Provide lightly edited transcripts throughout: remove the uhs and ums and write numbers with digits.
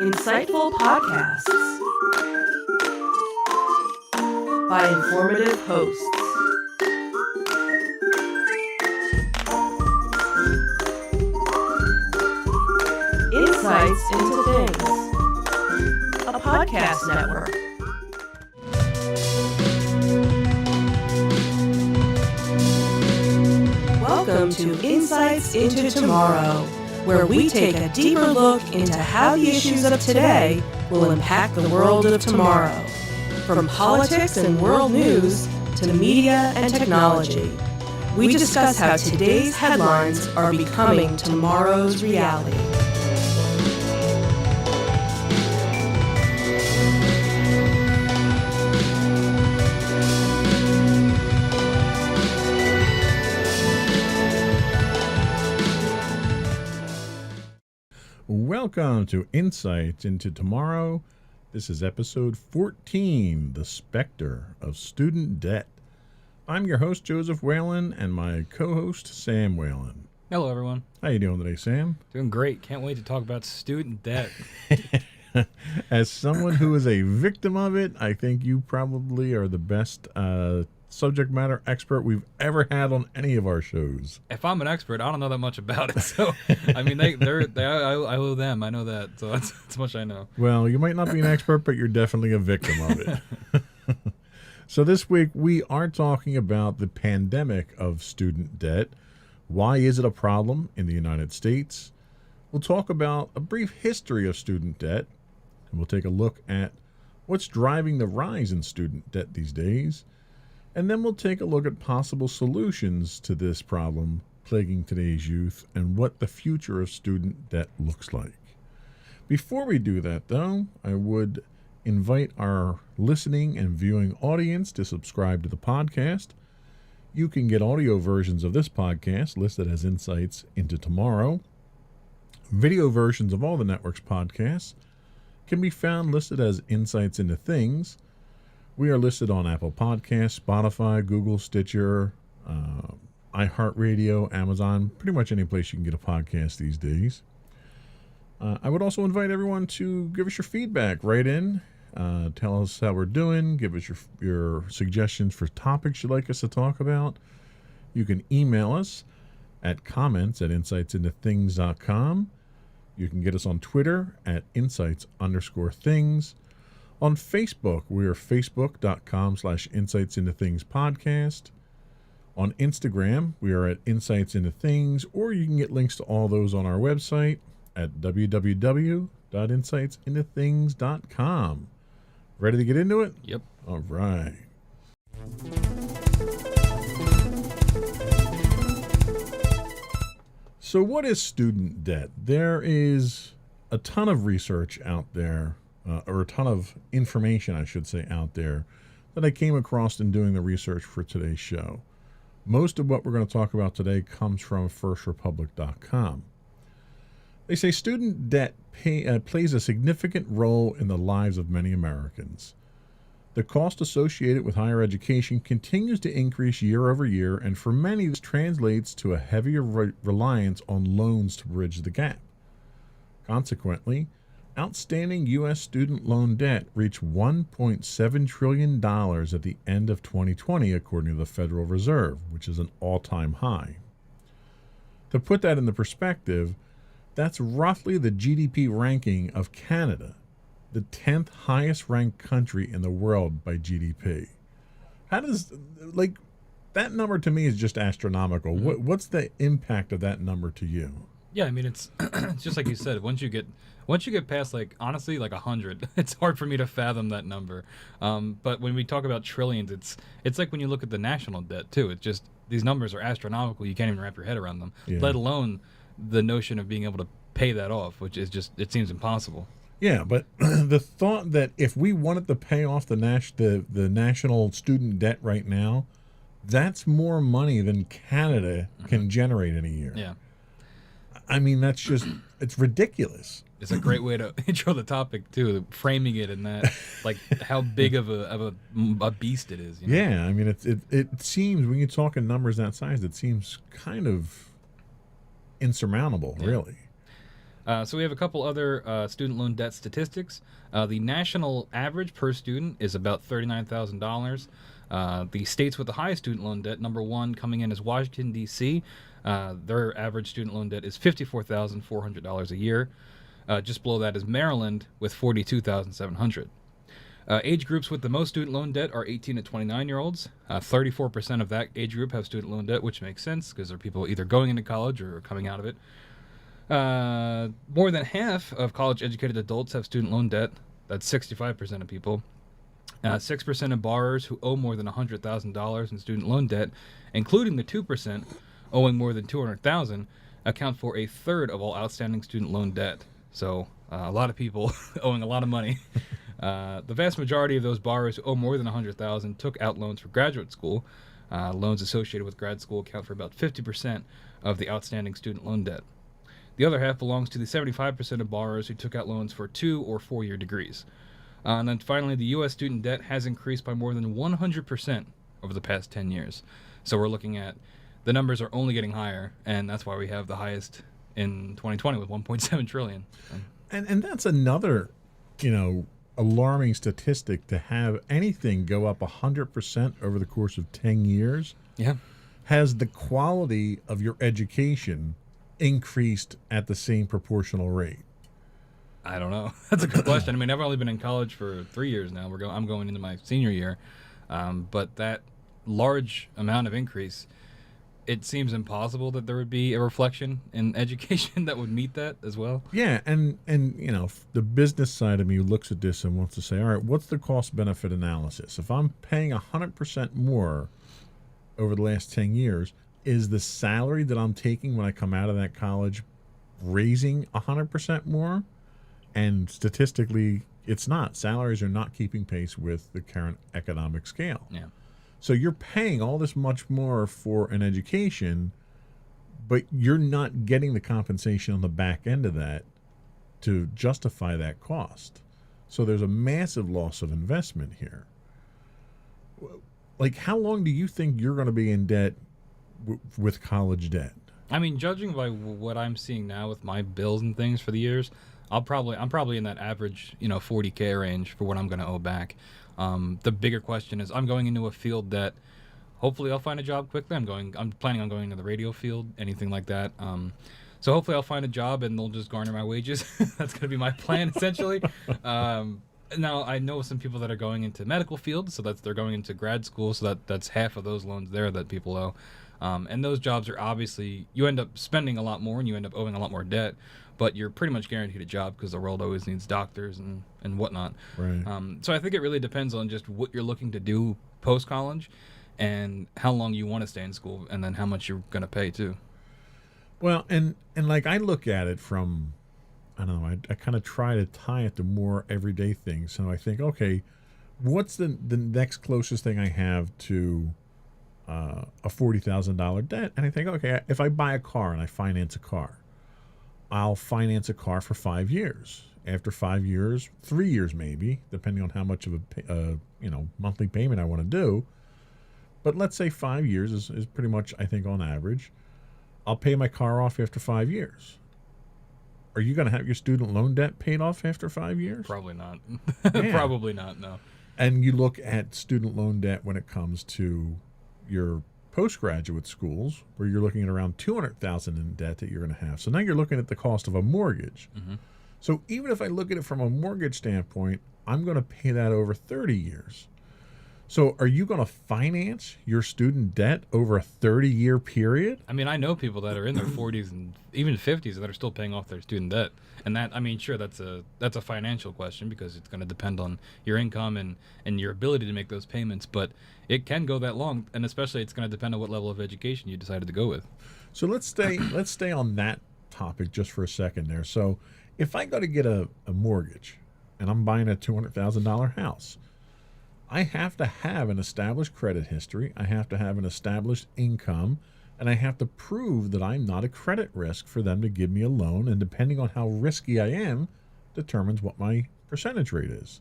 Insightful podcasts by informative hosts. Insights into Things, a podcast network. Welcome to Insights into Tomorrow, where we take a deeper look into how the issues of today will impact the world of tomorrow. From politics and world news to media and technology, we discuss how today's headlines are becoming tomorrow's reality. Welcome to Insights into Tomorrow. This is episode 14, The Specter of Student Debt. I'm your host, Joseph Whalen, and my co-host, Sam Whalen. Hello, everyone. How you doing today, Sam? Doing great. Can't wait to talk about student debt. As someone who is a victim of it, I think you probably are the best subject matter expert we've ever had on any of our shows. If I'm an expert, I don't know that much about it. So, I mean, I owe them. I know that. So that's much I know. Well, you might not be an expert, but you're definitely a victim of it. So this week, we are talking about the pandemic of student debt. Why is it a problem in the United States? We'll talk about a brief history of student debt, and we'll take a look at what's driving the rise in student debt these days. And then we'll take a look at possible solutions to this problem plaguing today's youth and what the future of student debt looks like. Before we do that, though, I would invite our listening and viewing audience to subscribe to the podcast. You can get audio versions of this podcast listed as Insights into Tomorrow. Video versions of all the network's podcasts can be found listed as Insights into Things. We are listed on Apple Podcasts, Spotify, Google, Stitcher, iHeartRadio, Amazon, pretty much any place you can get a podcast these days. I would also invite everyone to give us your feedback. Write in, tell us how we're doing, give us your suggestions for topics you'd like us to talk about. You can email us at comments@insightsintothings.com. You can get us on Twitter at insights_things. On Facebook, we are facebook.com/insightsintothingspodcast. On Instagram, we are at Insights Into Things, or you can get links to all those on our website at www.insightsintothings.com. Ready to get into it? Yep. All right. So what is student debt? There is a ton of research out there, or a ton of information, I should say, out there that I came across in doing the research for today's show. Most of what we're going to talk about today comes from firstrepublic.com. They say student debt plays a significant role in the lives of many Americans. The cost associated with higher education continues to increase year over year, and for many this translates to a heavier reliance on loans to bridge the gap. Consequently, outstanding U.S. student loan debt reached $1.7 trillion at the end of 2020, according to the Federal Reserve, which is an all-time high. To put that into perspective, that's roughly the GDP ranking of Canada, the 10th highest ranked country in the world by GDP. How does, that number to me is just astronomical. Mm-hmm. What's the impact of that number to you? Yeah, I mean, it's just like you said. Once you get past, honestly, 100, it's hard for me to fathom that number. But when we talk about trillions, it's like when you look at the national debt too. It's just these numbers are astronomical. You can't even wrap your head around them. Yeah. Let alone the notion of being able to pay that off, which is just, it seems impossible. Yeah, but the thought that if we wanted to pay off the national student debt right now, that's more money than Canada can generate in a year. Yeah. I mean, that's just, it's ridiculous. It's a great way to intro the topic too, framing it in that, how big of a beast it is. You know? Yeah, I mean, it seems, when you talk in numbers that size, it seems kind of insurmountable, really. So we have a couple other student loan debt statistics. The national average per student is about $39,000. The states with the highest student loan debt, number one coming in is Washington, D.C. Their average student loan debt is $54,400 a year. Just below that is Maryland with $42,700. Age groups with the most student loan debt are 18 to 29-year-olds. 34% of that age group have student loan debt, which makes sense because they're people either going into college or coming out of it. More than half of college-educated adults have student loan debt. That's 65% of people. 6% of borrowers who owe more than $100,000 in student loan debt, including the 2% owing more than $200,000, account for a third of all outstanding student loan debt. So a lot of people owing a lot of money. The vast majority of those borrowers who owe more than $100,000 took out loans for graduate school. Loans associated with grad school account for about 50% of the outstanding student loan debt. The other half belongs to the 75% of borrowers who took out loans for 2 or 4-year degrees. And then finally, the U.S. student debt has increased by more than 100% over the past 10 years. So we're looking at the numbers are only getting higher, and that's why we have the highest in 2020 with 1.7 trillion. And that's another, alarming statistic to have anything go up 100% over the course of 10 years. Yeah. Has the quality of your education increased at the same proportional rate? I don't know. That's a good question. I mean, I've only been in college for 3 years now. I'm going into my senior year. But that large amount of increase, it seems impossible that there would be a reflection in education that would meet that as well. Yeah, and the business side of me looks at this and wants to say, all right, what's the cost benefit analysis? If I'm paying 100% more over the last 10 years, is the salary that I'm taking when I come out of that college raising 100% more? And statistically, it's not. Salaries are not keeping pace with the current economic scale. Yeah. So you're paying all this much more for an education, but you're not getting the compensation on the back end of that to justify that cost. So there's a massive loss of investment here. Like, how long do you think you're going to be in debt with college debt? I mean, judging by what I'm seeing now with my bills and things for the years, I'm probably in that average, $40K range for what I'm going to owe back. The bigger question is, I'm going into a field that hopefully I'll find a job quickly. I'm planning on going into the radio field, anything like that. So hopefully I'll find a job and they'll just garner my wages. That's going to be my plan essentially. Now I know some people that are going into medical fields, so they're going into grad school. So that's half of those loans there that people owe. And those jobs are obviously, you end up spending a lot more and you end up owing a lot more debt, but you're pretty much guaranteed a job because the world always needs doctors and whatnot. Right. So I think it really depends on just what you're looking to do post-college and how long you want to stay in school and then how much you're going to pay too. Well, and like I look at it from, I don't know, I kind of try to tie it to more everyday things. So I think, okay, what's the next closest thing I have to a $40,000 debt? And I think, okay, if I buy a car and I finance a car, I'll finance a car for 5 years. After 5 years, 3 years maybe, depending on how much of a monthly payment I want to do. But let's say 5 years is pretty much, I think, on average. I'll pay my car off after 5 years. Are you going to have your student loan debt paid off after 5 years? Probably not. Yeah. Probably not, no. And you look at student loan debt when it comes to your postgraduate schools, where you're looking at around $200,000 in debt that you're going to have. So now you're looking at the cost of a mortgage. Mm-hmm. So even if I look at it from a mortgage standpoint, I'm going to pay that over 30 years. So are you going to finance your student debt over a 30-year period? I mean, I know people that are in their 40s and even 50s that are still paying off their student debt. And that, I mean, sure, that's a financial question because it's going to depend on your income and your ability to make those payments. But it can go that long, and especially it's going to depend on what level of education you decided to go with. So let's stay on that topic just for a second there. So if I go to get a mortgage and I'm buying a $200,000 house, I have to have an established credit history. I have to have an established income, and I have to prove that I'm not a credit risk for them to give me a loan. And depending on how risky I am, determines what my percentage rate is.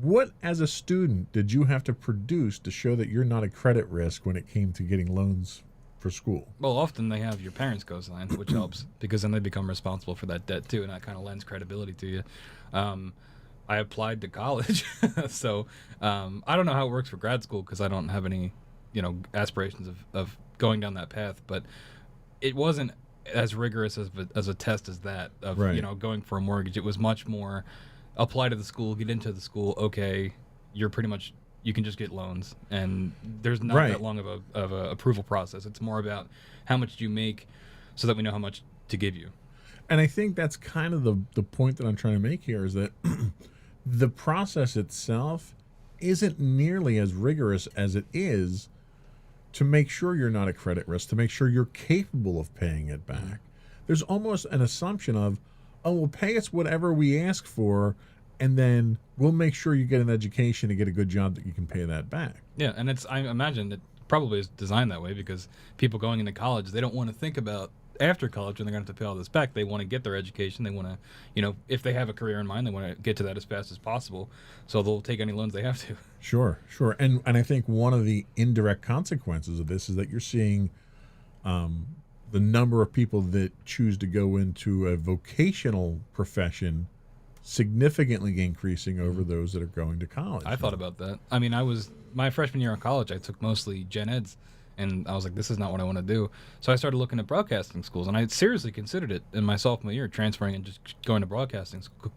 What, as a student, did you have to produce to show that you're not a credit risk when it came to getting loans for school. Well, often they have your parents co-sign, which helps because then they become responsible for that debt too, and that kind of lends credibility to you. I applied to college, so I don't know how it works for grad school because I don't have any, aspirations of going down that path. But it wasn't as rigorous as a test as that of Right. going for a mortgage. It was much more apply to the school, get into the school. Okay, you're pretty much you can just get loans, and there's not Right. that long of a approval process. It's more about how much do you make, so that we know how much to give you. And I think that's kind of the point that I'm trying to make here is that the process itself isn't nearly as rigorous as it is to make sure you're not a credit risk, to make sure you're capable of paying it back. There's almost an assumption of, oh, well, pay us whatever we ask for, and then we'll make sure you get an education and get a good job that you can pay that back. Yeah, and I imagine it probably is designed that way because people going into college, they don't want to think about after college when they're going to have to pay all this back. They want to get their education. They want to, if they have a career in mind, they want to get to that as fast as possible. So they'll take any loans they have to. Sure. And I think one of the indirect consequences of this is that you're seeing the number of people that choose to go into a vocational profession significantly increasing over those that are going to college. I thought about that. I mean, my freshman year in college, I took mostly gen eds, and I was like, this is not what I want to do. So I started looking at broadcasting schools, and I had seriously considered it in my sophomore year, transferring and just going to broadcasting school,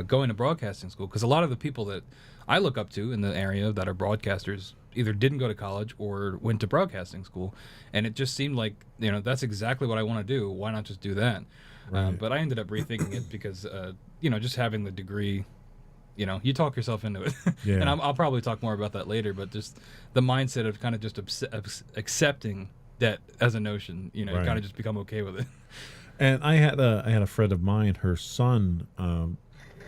going to broadcasting school, because a lot of the people that I look up to in the area that are broadcasters either didn't go to college or went to broadcasting school, and it just seemed like, that's exactly what I want to do. Why not just do that? Right. But I ended up rethinking it because, just having the degree, you talk yourself into it. Yeah. And I'll probably talk more about that later, but just the mindset of kind of just accepting debt as a notion, you Right. kind of just become okay with it. And I had a friend of mine, her son,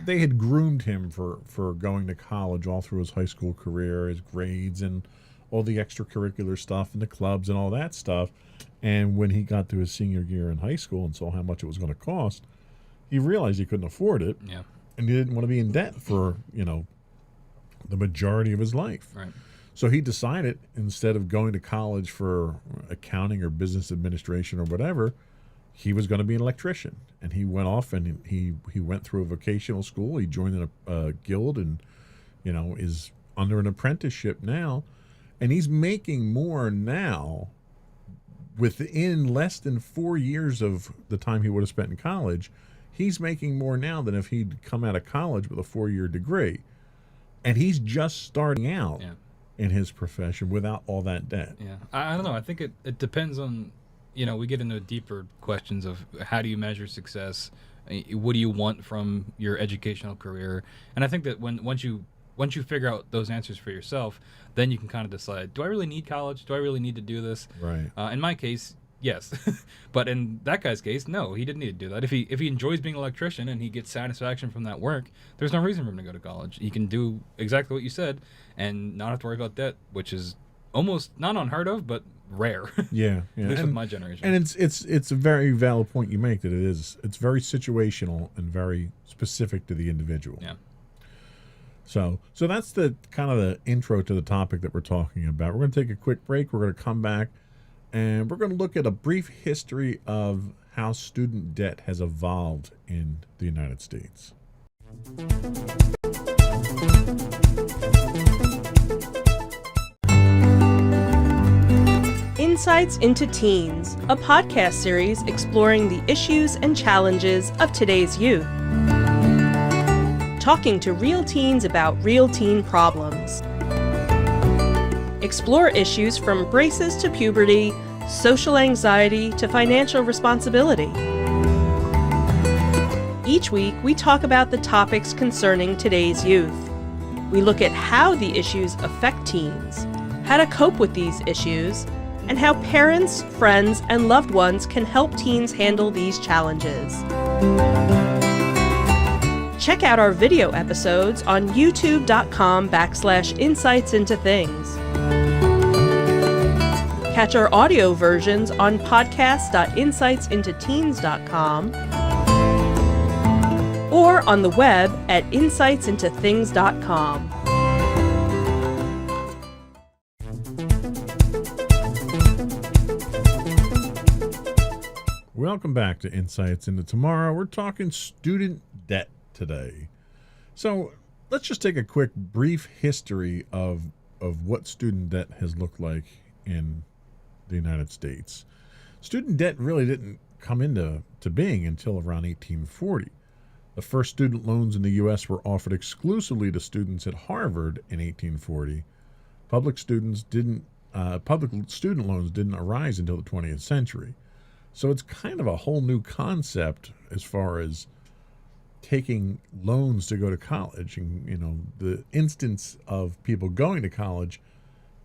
they had groomed him for going to college all through his high school career, his grades and all the extracurricular stuff and the clubs and all that stuff. And when he got to his senior year in high school and saw how much it was going to cost, he realized he couldn't afford it, Yeah. and he didn't want to be in debt for, the majority of his life. Right. So he decided, instead of going to college for accounting or business administration or whatever, he was going to be an electrician. And he went off and he went through a vocational school. He joined a guild and, is under an apprenticeship now. And he's making more now within less than 4 years of the time he would have spent in college. He's making more now than if he'd come out of college with a 4-year degree. And he's just starting out Yeah. in his profession without all that debt. Yeah. I don't know. I think it depends on, we get into deeper questions of how do you measure success? What do you want from your educational career? And I think that once you figure out those answers for yourself, then you can kind of decide, do I really need college? Do I really need to do this? Right. In my case, yes. But in that guy's case, no, he didn't need to do that. If he enjoys being an electrician and he gets satisfaction from that work, there's no reason for him to go to college. He can do exactly what you said and not have to worry about debt, which is almost not unheard of, but rare. Yeah. At least And, with my generation. and it's a very valid point you make that it's very situational and very specific to the individual. Yeah. So that's the kind of the intro to the topic that we're talking about. We're going to take a quick break. We're going to come back and we're going to look at a brief history of how student debt has evolved in the United States. Insights into Teens, a podcast series exploring the issues and challenges of today's youth. Talking to real teens about real teen problems. Explore issues from braces to puberty, social anxiety to financial responsibility. Each week, we talk about the topics concerning today's youth. We look at how the issues affect teens, how to cope with these issues, and how parents, friends, and loved ones can help teens handle these challenges. Check out our video episodes on youtube.com/insightsintothings. Catch our audio versions on podcast.insightsintoteens.com or on the web at insightsintothings.com. Welcome back to Insights into Tomorrow. We're talking student debt today. So let's just take a quick, brief history of what student debt has looked like in the United States. Student debt really didn't come into being until around 1840. The first student loans in the U.S. were offered exclusively to students at Harvard in 1840. Public student loans didn't arise until the 20th century. So it's kind of a whole new concept as far as taking loans to go to college. And, the instance of people going to college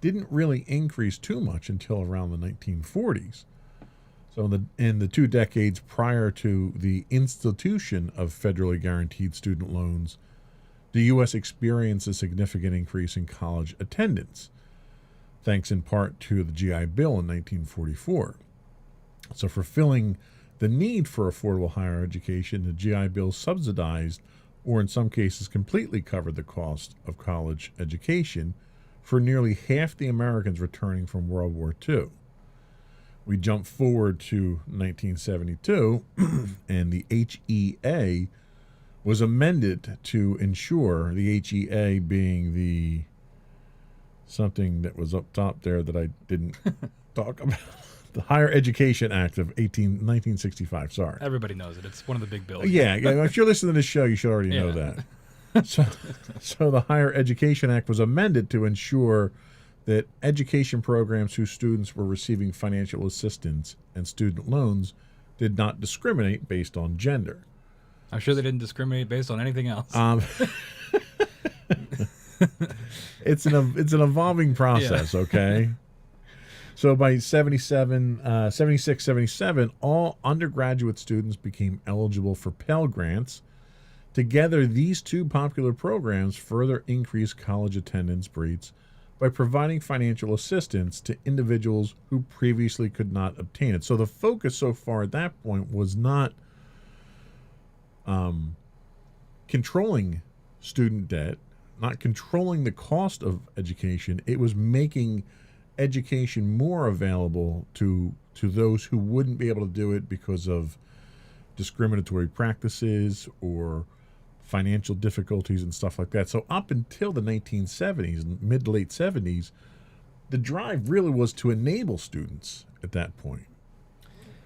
didn't really increase too much until around the 1940s. So in the 2 decades prior to the institution of federally guaranteed student loans, the U.S. experienced a significant increase in college attendance, thanks in part to the GI Bill in 1944. So fulfilling the need for affordable higher education, the GI Bill subsidized, or in some cases completely covered, the cost of college education for nearly half the Americans returning from World War II. We jump forward to 1972, and the HEA was amended to ensure, the HEA being the something that was up top there that I didn't talk about. The Higher Education Act of 1965. Sorry. Everybody knows it. It's one of the big bills. Yeah. If you're listening to this show, you should already know that. So the Higher Education Act was amended to ensure that education programs whose students were receiving financial assistance and student loans did not discriminate based on gender. I'm sure they didn't discriminate based on anything else. It's an evolving process, okay? So by 76, 77, all undergraduate students became eligible for Pell Grants. Together, these two popular programs further increased college attendance rates by providing financial assistance to individuals who previously could not obtain it. So the focus so far at that point was not controlling student debt, not controlling the cost of education. It was making education more available to those who wouldn't be able to do it because of discriminatory practices or financial difficulties and stuff like that. So up until the 1970s, mid to late 70s, the drive really was to enable students at that point.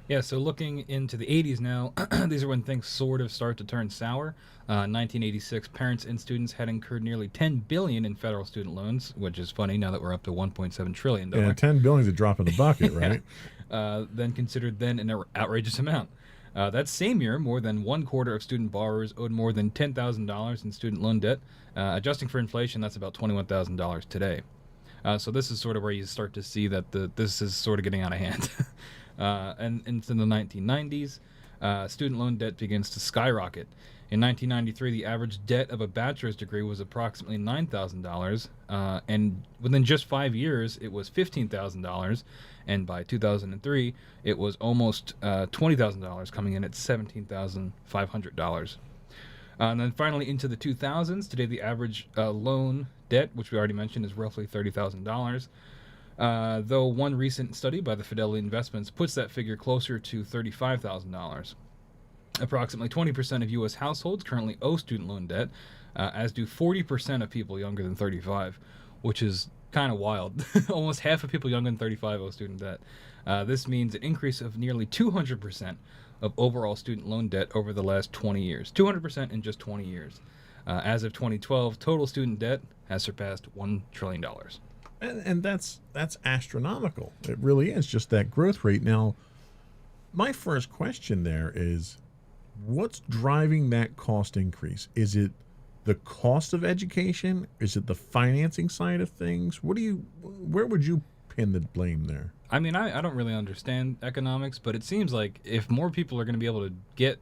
Yeah, so looking into the 80s now, these are when things sort of start to turn sour. 1986, parents and students had incurred nearly $10 billion in federal student loans, which is funny now that we're up to $1.7 trillion. Yeah, $10 billion is a drop in the bucket, right? Then considered then an outrageous amount. That same year, more than 1/4 of student borrowers owed more than $10,000 in student loan debt. Adjusting for inflation, that's about $21,000 today. So this is sort of where you start to see that this is sort of getting out of hand. And into the 1990s, student loan debt begins to skyrocket. In 1993, the average debt of a bachelor's degree was approximately $9,000, and within just 5 years, it was $15,000, and by 2003, it was almost $20,000, coming in at $17,500. And then finally into the 2000s, today the average loan debt, which we already mentioned, is roughly $30,000. Though one recent study by the Fidelity Investments puts that figure closer to $35,000. Approximately 20% of U.S. households currently owe student loan debt, as do 40% of people younger than 35, which is kind of wild. Almost half of people younger than 35 owe student debt. This means an increase of nearly 200% of overall student loan debt over the last 20 years. 200% in just 20 years. As of 2012, total student debt has surpassed $1 trillion. And that's astronomical. It really is, just that growth rate. Now, my first question there is, what's driving that cost increase? Is it the cost of education? Is it the financing side of things? Where would you pin the blame there? I mean, I don't really understand economics, but it seems like if more people are going to be able to get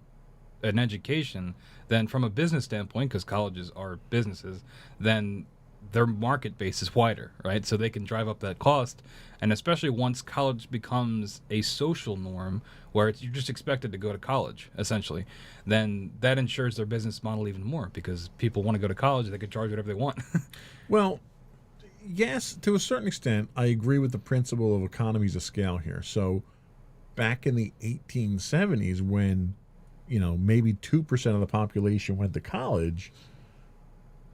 an education, then from a business standpoint, because colleges are businesses, then their market base is wider, right? So they can drive up that cost. And especially once college becomes a social norm where you're just expected to go to college, essentially, then that ensures their business model even more, because people want to go to college, they can charge whatever they want. Well, yes, to a certain extent, I agree with the principle of economies of scale here. So back in the 1870s when, maybe 2% of the population went to college,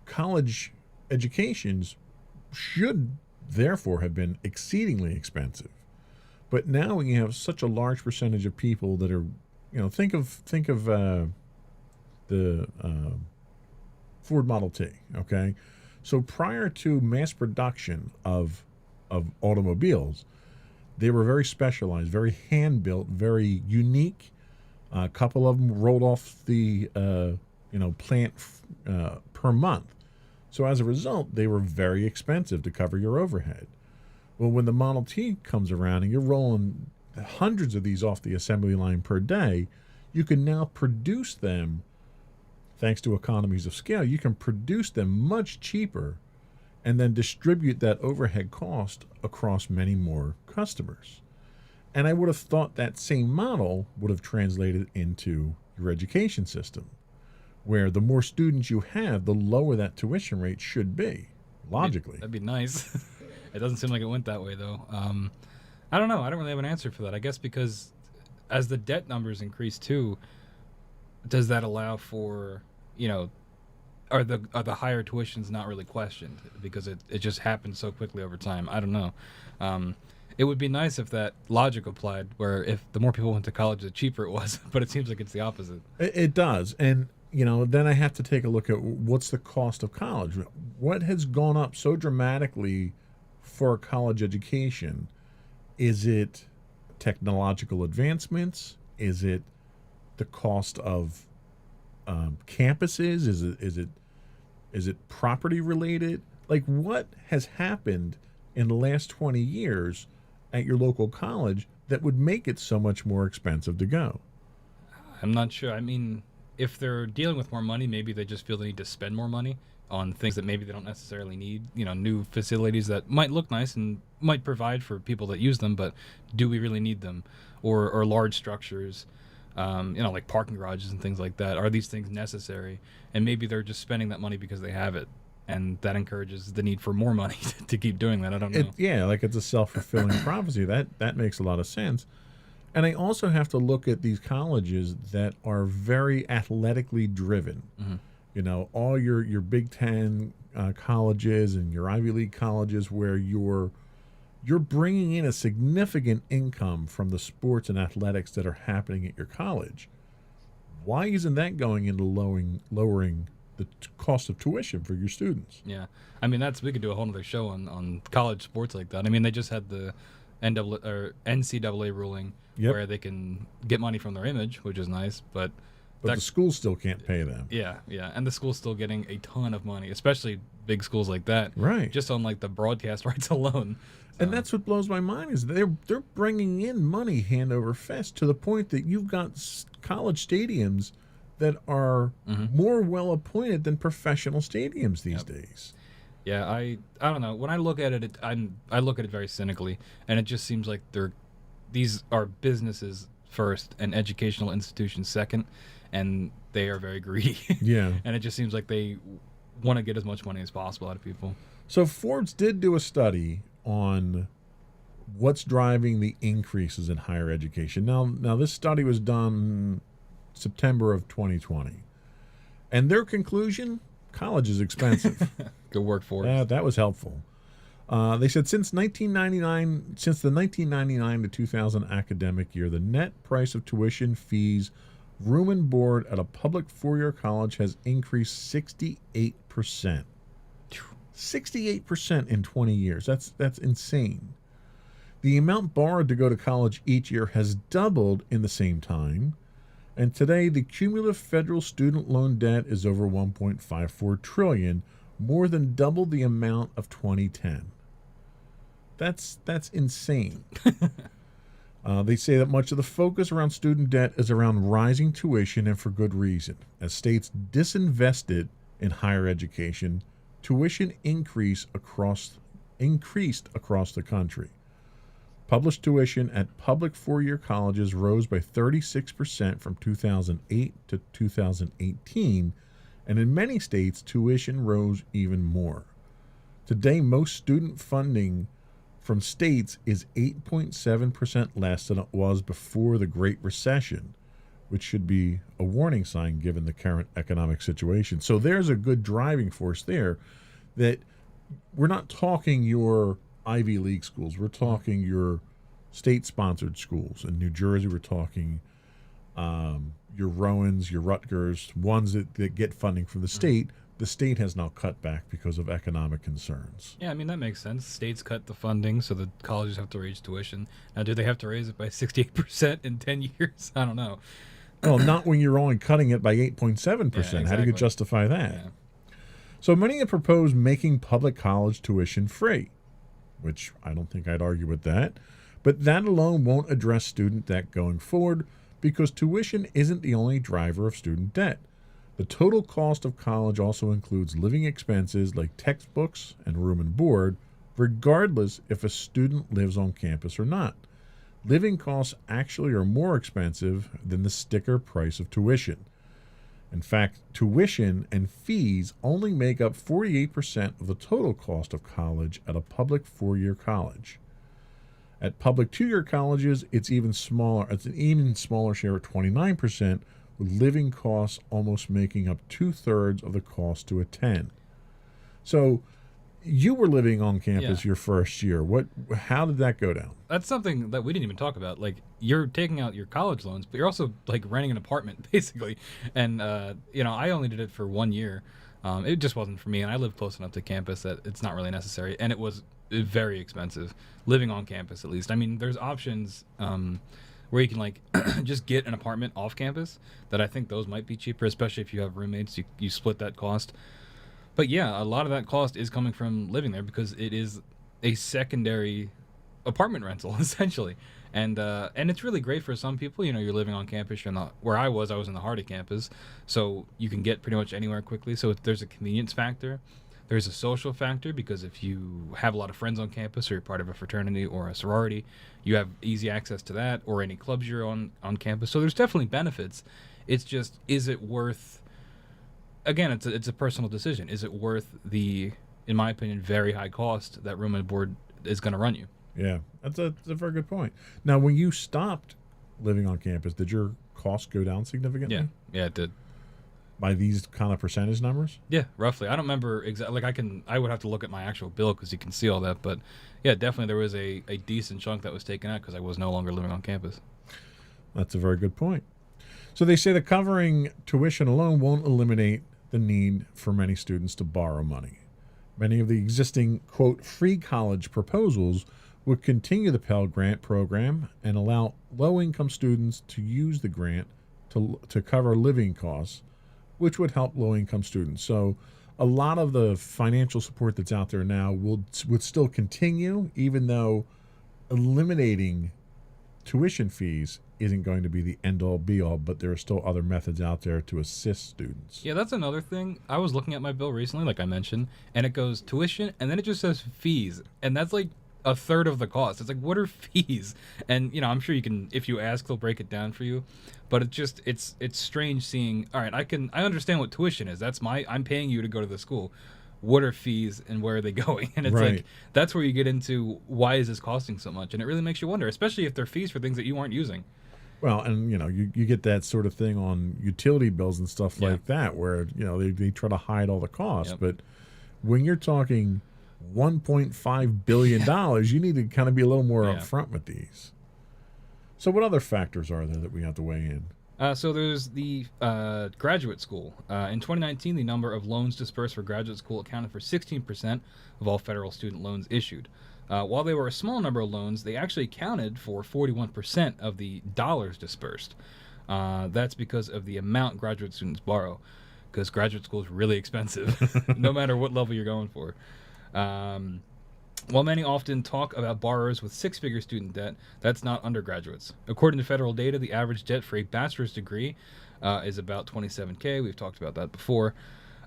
college educations should therefore have been exceedingly expensive. But now we have such a large percentage of people that are, think of the Ford Model T. Okay, so prior to mass production of automobiles, they were very specialized, very hand built, very unique. A couple of them rolled off the plant per month. So as a result, they were very expensive to cover your overhead. Well, when the Model T comes around and you're rolling hundreds of these off the assembly line per day, you can now produce them, thanks to economies of scale, you can produce them much cheaper and then distribute that overhead cost across many more customers. And I would have thought that same model would have translated into your education system, where the more students you have, the lower that tuition rate should be, logically. That'd be nice. It doesn't seem like it went that way, though. I don't know. I don't really have an answer for that. I guess because as the debt numbers increase, too, does that allow for, are the higher tuitions not really questioned because it just happens so quickly over time? I don't know. It would be nice if that logic applied, where if the more people went to college, the cheaper it was. But it seems like it's the opposite. It does. And, then I have to take a look at what's the cost of college. What has gone up so dramatically for a college education? Is it technological advancements? Is it the cost of campuses? Is it property related? Like, what has happened in the last 20 years at your local college that would make it so much more expensive to go? I'm not sure. I mean, if they're dealing with more money, maybe they just feel they need to spend more money on things that maybe they don't necessarily need. New facilities that might look nice and might provide for people that use them, but do we really need them? Or large structures, like parking garages and things like that. Are these things necessary? And maybe they're just spending that money because they have it, and that encourages the need for more money to keep doing that. I don't know. Like it's a self-fulfilling prophecy. That makes a lot of sense. And I also have to look at these colleges that are very athletically driven. Mm-hmm. All your Big Ten colleges and your Ivy League colleges, where you're bringing in a significant income from the sports and athletics that are happening at your college. Why isn't that going into lowering the cost of tuition for your students? Yeah, I mean we could do a whole other show on college sports like that. I mean, they just had the NCAA ruling where they can get money from their image, which is nice, but the schools still can't pay them. Yeah, and the school's still getting a ton of money, especially big schools like that. Right. Just on like the broadcast rights alone. And that's what blows my mind is they're bringing in money hand over fist to the point that you've got college stadiums that are more well appointed than professional stadiums these days. Yeah, I don't know. When I look at it, I look at it very cynically, and it just seems like these are businesses first and educational institutions second, and they are very greedy. Yeah. And it just seems like they want to get as much money as possible out of people. So Forbes did do a study on what's driving the increases in higher education. Now this study was done September of 2020. And their conclusion, college is expensive. Good work, Forbes. That was helpful. They said since the 1999 to 2000 academic year, the net price of tuition, fees, room and board at a public four-year college has increased 68%. 68% in 20 years. That's insane. The amount borrowed to go to college each year has doubled in the same time. And today, the cumulative federal student loan debt is over $1.54 trillion, more than double the amount of 2010. That's insane. They say that much of the focus around student debt is around rising tuition, and for good reason. As states disinvested in higher education, tuition increased across the country. Published tuition at public four-year colleges rose by 36% from 2008 to 2018, and in many states, tuition rose even more. Today, most student funding from states is 8.7% less than it was before the Great Recession, which should be a warning sign given the current economic situation. So there's a good driving force there, that we're not talking your Ivy League schools. We're talking your state-sponsored schools. In New Jersey, we're talking your Rowans, your Rutgers, ones that get funding from the state. The state has now cut back because of economic concerns. Yeah, I mean, that makes sense. States cut the funding, so the colleges have to raise tuition. Now, do they have to raise it by 68% in 10 years? I don't know. Well, not when you're only cutting it by 8.7%. Yeah, How do you exactly. justify that? Yeah. So many have proposed making public college tuition free, which I don't think I'd argue with that. But that alone won't address student debt going forward, because tuition isn't the only driver of student debt. The total cost of college also includes living expenses like textbooks and room and board, regardless if a student lives on campus or not. Living costs actually are more expensive than the sticker price of tuition. In fact, tuition and fees only make up 48% of the total cost of college at a public four-year college. At public two-year colleges, it's even smaller. It's an even smaller share at 29%, with living costs almost making up 2/3 of the cost to attend. So, you were living on campus Yeah. your first year. How did that go down? That's something that we didn't even talk about. Like, you're taking out your college loans, but you're also like renting an apartment basically. And I only did it for 1 year. It just wasn't for me, and I live close enough to campus that it's not really necessary. And it was very expensive living on campus, at least. I mean, there's options where you can like just get an apartment off campus. That I think those might be cheaper, especially if you have roommates. You split that cost. But yeah, a lot of that cost is coming from living there, because it is a secondary apartment rental essentially, and it's really great for some people. You're living on campus. Where I was in the heart of campus, so you can get pretty much anywhere quickly. So there's a convenience factor, there's a social factor, because if you have a lot of friends on campus, or you're part of a fraternity or a sorority, you have easy access to that, or any clubs you're on campus. So there's definitely benefits. It's just, is it worth? Again, it's a personal decision. Is it worth the, in my opinion, very high cost that room and board is going to run you? Yeah, that's a very good point. Now, when you stopped living on campus, did your costs go down significantly? Yeah, it did. By these kind of percentage numbers? Yeah, roughly. I don't remember exactly. Like, I would have to look at my actual bill, because you can see all that. But yeah, definitely there was a decent chunk that was taken out because I was no longer living on campus. That's a very good point. So they say that covering tuition alone won't eliminate the need for many students to borrow money. Many of the existing, quote, free college proposals would continue the Pell Grant program and allow low-income students to use the grant to cover living costs, which would help low-income students. So a lot of the financial support that's out there now would still continue, even though eliminating tuition fees isn't going to be the end-all be-all, but there are still other methods out there to assist students. Yeah, that's another thing. I was looking at my bill recently, like I mentioned, and it goes tuition, and then it just says fees, and that's like a third of the cost. It's like, what are fees? And I'm sure you can, if you ask, they'll break it down for you. But it's strange seeing. All right, I understand what tuition is. I'm paying you to go to the school. What are fees and where are they going? And it's Right. like, that's where you get into, why is this costing so much? And it really makes you wonder, especially if they're fees for things that you aren't using. Well, and you get that sort of thing on utility bills and stuff Yeah. like that, where they try to hide all the costs. Yep. But when you're talking $1.5 billion, you need to kind of be a little more Yeah. upfront with these. So what other factors are there that we have to weigh in? So there's the graduate school. In 2019, the number of loans dispersed for graduate school accounted for 16% of all federal student loans issued. While they were a small number of loans, they actually accounted for 41% of the dollars dispersed. That's because of the amount graduate students borrow, because graduate school is really expensive, no matter what level you're going for. While many often talk about borrowers with six-figure student debt, that's not undergraduates. According to federal data, the average debt for a bachelor's degree is about $27K. We've talked about that before.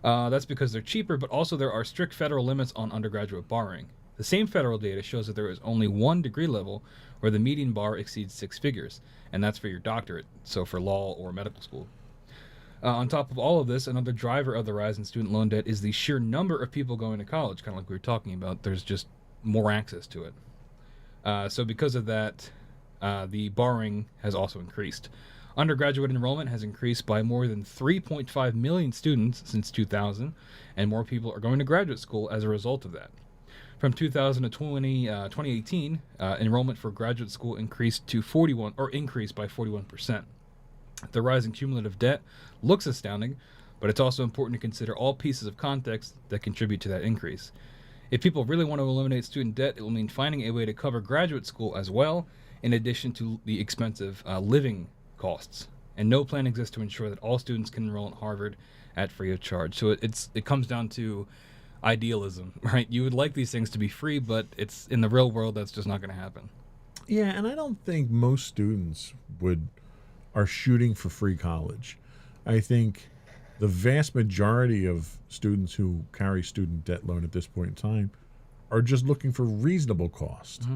That's because they're cheaper, but also there are strict federal limits on undergraduate borrowing. The same federal data shows that there is only one degree level where the median bar exceeds six figures, and that's for your doctorate, so for law or medical school. On top of all of this, another driver of the rise in student loan debt is the sheer number of people going to college, kind of like we were talking about. There's just more access to it. So because of that, the borrowing has also increased. Undergraduate enrollment has increased by more than 3.5 million students since 2000, and more people are going to graduate school as a result of that. From 2000 to 2018, enrollment for graduate school increased by 41%. The rise in cumulative debt looks astounding, but it's also important to consider all pieces of context that contribute to that increase. If people really want to eliminate student debt, it will mean finding a way to cover graduate school as well, in addition to the expensive living costs. And no plan exists to ensure that all students can enroll at Harvard at free of charge. So it comes down to idealism, right? You would like these things to be free, but it's in the real world that's just not going to happen. Yeah, and I don't think most students are shooting for free college. I think the vast majority of students who carry student debt loan at this point in time are just looking for reasonable cost. Mm-hmm.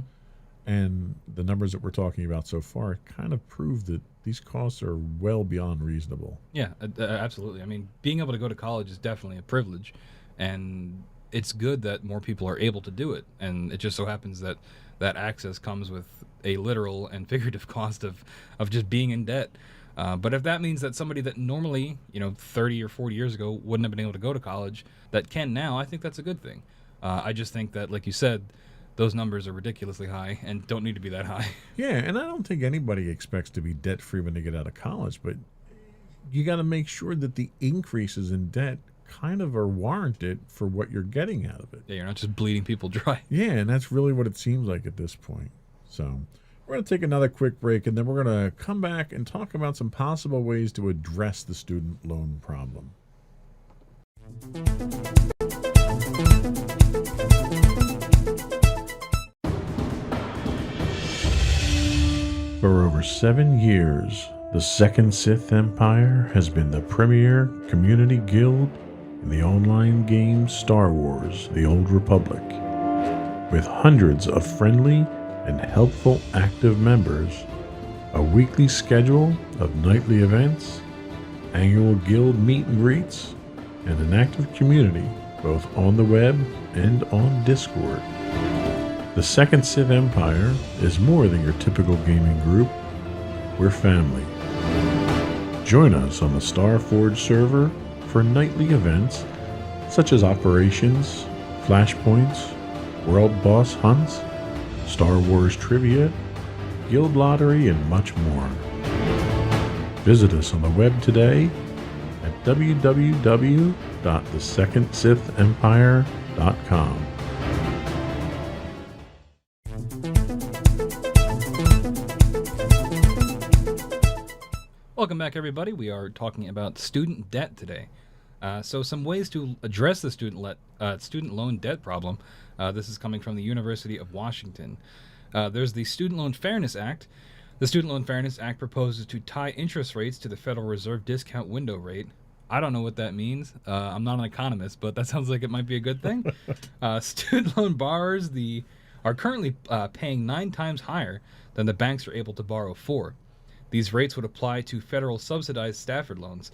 And the numbers that we're talking about so far kind of prove that these costs are well beyond reasonable. Yeah, absolutely. I mean, being able to go to college is definitely a privilege, and it's good that more people are able to do it. And it just so happens that that access comes with a literal and figurative cost of just being in debt. But if that means that somebody that normally, 30 or 40 years ago wouldn't have been able to go to college, that can now, I think that's a good thing. I just think that, like you said, those numbers are ridiculously high and don't need to be that high. Yeah, and I don't think anybody expects to be debt-free when they get out of college, but you got to make sure that the increases in debt kind of are warranted for what you're getting out of it. Yeah, you're not just bleeding people dry. Yeah, and that's really what it seems like at this point. So we're going to take another quick break, and then we're going to come back and talk about some possible ways to address the student loan problem. For over 7 years, the Second Sith Empire has been the premier community guild in the online game Star Wars: The Old Republic. With hundreds of friendly and helpful active members, a weekly schedule of nightly events, annual guild meet and greets, and an active community both on the web and on Discord. The Second Sith Empire is more than your typical gaming group. We're family. Join us on the Starforge server for nightly events such as operations, flashpoints, world boss hunts, Star Wars trivia, guild lottery, and much more. Visit us on the web today at www.thesecondsithempire.com. Welcome back, everybody. We are talking about student debt today. So some ways to address the student loan debt problem. This is coming from the University of Washington. There's the Student Loan Fairness Act. The Student Loan Fairness Act proposes to tie interest rates to the Federal Reserve discount window rate. I don't know what that means. I'm not an economist, but that sounds like it might be a good thing. Student loan borrowers are currently paying 9 times higher than the banks are able to borrow for. These rates would apply to federal subsidized Stafford loans.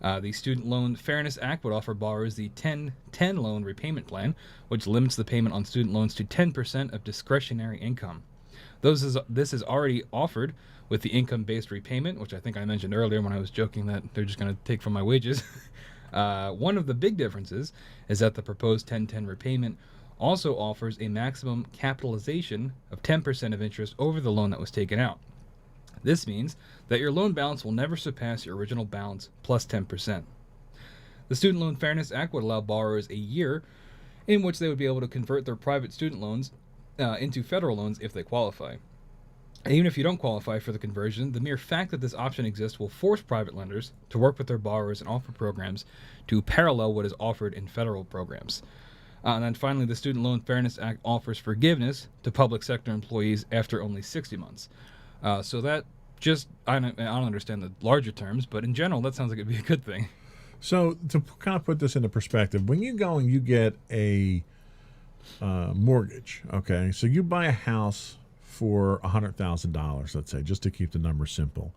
The Student Loan Fairness Act would offer borrowers the 10-10 loan repayment plan, which limits the payment on student loans to 10% of discretionary income. This is already offered with the income-based repayment, which I think I mentioned earlier when I was joking that they're just going to take from my wages. One of the big differences is that the proposed 10-10 repayment also offers a maximum capitalization of 10% of interest over the loan that was taken out. This means that your loan balance will never surpass your original balance plus 10%. The Student Loan Fairness Act would allow borrowers a year in which they would be able to convert their private student loans into federal loans if they qualify. And even if you don't qualify for the conversion, the mere fact that this option exists will force private lenders to work with their borrowers and offer programs to parallel what is offered in federal programs. And then finally, the Student Loan Fairness Act offers forgiveness to public sector employees after only 60 months. So that I don't understand the larger terms, but in general, that sounds like it'd be a good thing. So to kind of put this into perspective, when you go and you get a mortgage, okay, so you buy a house for $100,000, let's say, just to keep the number simple.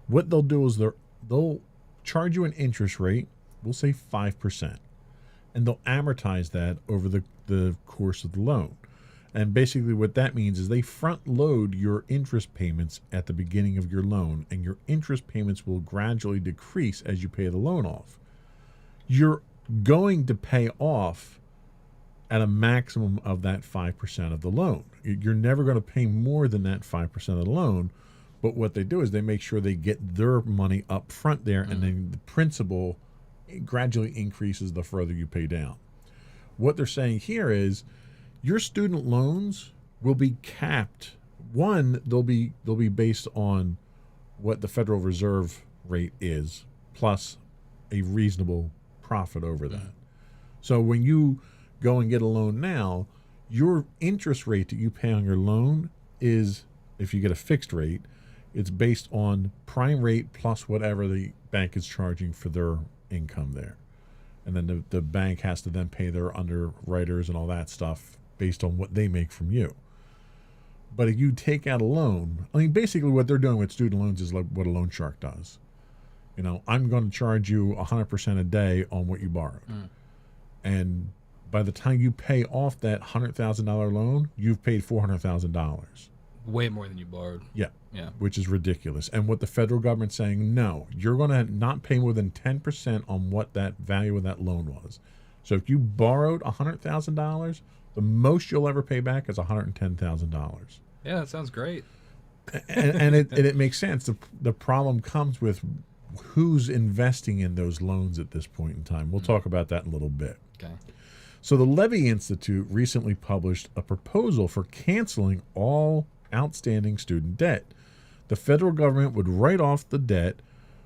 What they'll do is they'll charge you an interest rate, we'll say 5%, and they'll amortize that over the course of the loan. And basically what that means is they front load your interest payments at the beginning of your loan, and your interest payments will gradually decrease as you pay the loan off. You're going to pay off at a maximum of that 5% of the loan. You're never going to pay more than that 5% of the loan. But what they do is they make sure they get their money up front there, and then the principal gradually increases the further you pay down. What they're saying here is your student loans will be capped. One, they'll be based on what the Federal Reserve rate is, plus a reasonable profit over that. So when you go and get a loan now, your interest rate that you pay on your loan is, if you get a fixed rate, it's based on prime rate plus whatever the bank is charging for their income there. And then the bank has to then pay their underwriters and all that stuff based on what they make from you. But if you take out a loan, I mean, basically what they're doing with student loans is like what a loan shark does. You know, I'm going to charge you 100% a day on what you borrowed. And by the time you pay off that $100,000 loan, you've paid $400,000. Way more than you borrowed. Yeah. Yeah. Which is ridiculous. And what the federal government's saying, no, you're going to not pay more than 10% on what that value of that loan was. So if you borrowed $100,000, the most you'll ever pay back is $110,000. Yeah, that sounds great. And it makes sense. The problem comes with who's investing in those loans at this point in time. We'll talk about that in a little bit. Okay. So the Levy Institute recently published a proposal for canceling all outstanding student debt. The federal government would write off the debt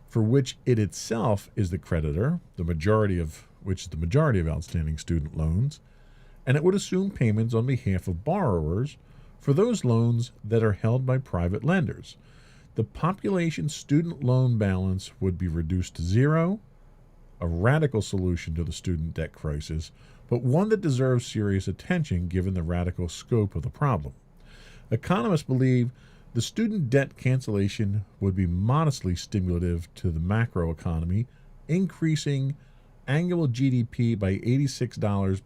for which it itself is the creditor, the majority of outstanding student loans, and it would assume payments on behalf of borrowers for those loans that are held by private lenders. The population student loan balance would be reduced to zero, a radical solution to the student debt crisis, but one that deserves serious attention given the radical scope of the problem. Economists believe the student debt cancellation would be modestly stimulative to the macroeconomy, increasing annual GDP by $86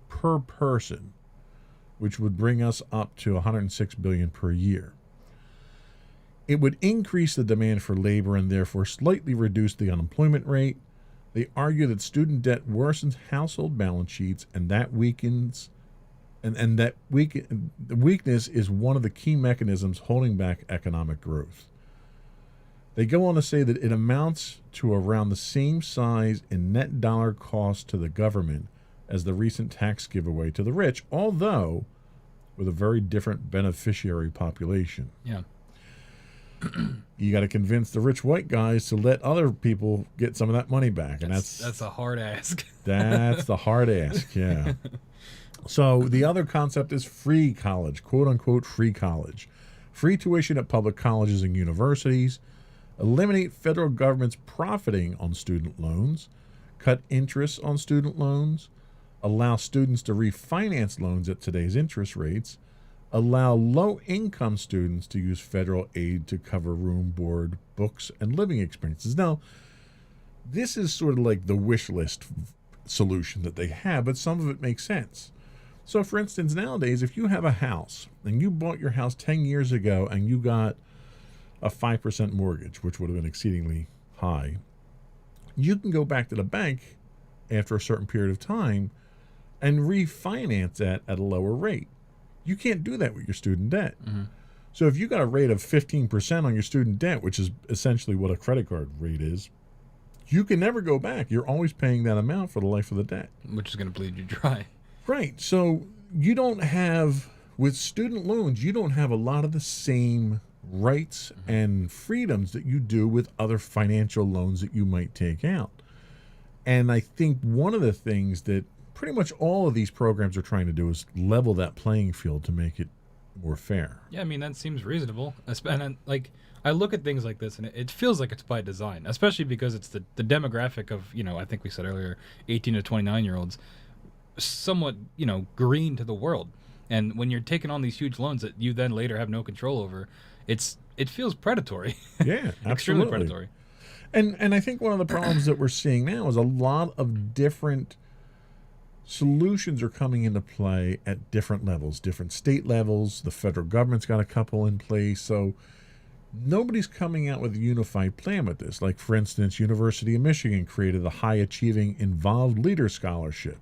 per person, which would bring us up to $106 billion per year. It would increase the demand for labor and therefore slightly reduce the unemployment rate. They argue that student debt worsens household balance sheets, and that weakens, the weakness is one of the key mechanisms holding back economic growth. They go on to say that it amounts to around the same size in net dollar cost to the government as the recent tax giveaway to the rich, although with a very different beneficiary population. Yeah. You got to convince the rich white guys to let other people get some of that money back, and That's a hard ask. that's the hard ask, yeah. So the other concept is free college, quote unquote free college. Free tuition at public colleges and universities, eliminate federal government's profiting on student loans, cut interest on student loans, allow students to refinance loans at today's interest rates, allow low-income students to use federal aid to cover room, board, books, and living expenses. Now, this is sort of like the wish list solution that they have, but some of it makes sense. So, for instance, nowadays, if you have a house and you bought your house 10 years ago and you got a 5% mortgage, which would have been exceedingly high, you can go back to the bank after a certain period of time and refinance that at a lower rate. You can't do that with your student debt. Mm-hmm. So if you got a rate of 15% on your student debt, which is essentially what a credit card rate is, you can never go back. You're always paying that amount for the life of the debt. Which is going to bleed you dry. Right. So you don't have, with student loans, you don't have a lot of the same rights and freedoms that you do with other financial loans that you might take out. And I think one of the things that pretty much all of these programs are trying to do is level that playing field to make it more fair. Yeah, I mean, that seems reasonable. And like, I look at things like this and it feels like it's by design, especially because it's the demographic of, I think we said earlier, 18 to 29-year-olds, somewhat, green to the world. And when you're taking on these huge loans that you then later have no control over, it feels predatory. Yeah, absolutely. Extremely predatory. And I think one of the problems that we're seeing now is a lot of different solutions are coming into play at different levels, different state levels. The federal government's got a couple in place. So nobody's coming out with a unified plan with this. Like, for instance, University of Michigan created the High Achieving Involved Leader Scholarship.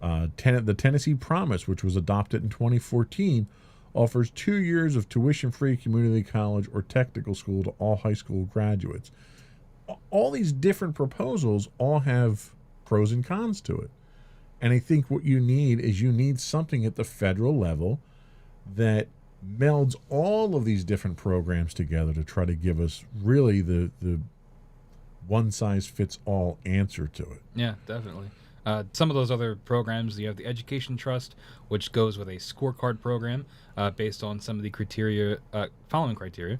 The Tennessee Promise, which was adopted in 2014, offers 2 years of tuition-free community college or technical school to all high school graduates. All these different proposals all have pros and cons to it. And I think what you need something at the federal level that melds all of these different programs together to try to give us really the one-size-fits-all answer to it. Yeah, definitely. Some of those other programs, you have the Education Trust, which goes with a scorecard program based on some of the following criteria.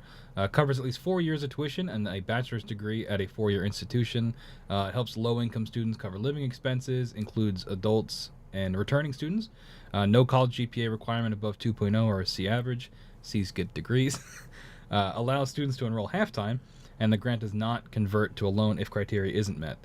Covers at least 4 years of tuition and a bachelor's degree at a 4-year institution. It helps low-income students cover living expenses, includes adults and returning students. No college GPA requirement above 2.0 or a C average. C's get degrees. Allows students to enroll half-time, and the grant does not convert to a loan if criteria isn't met.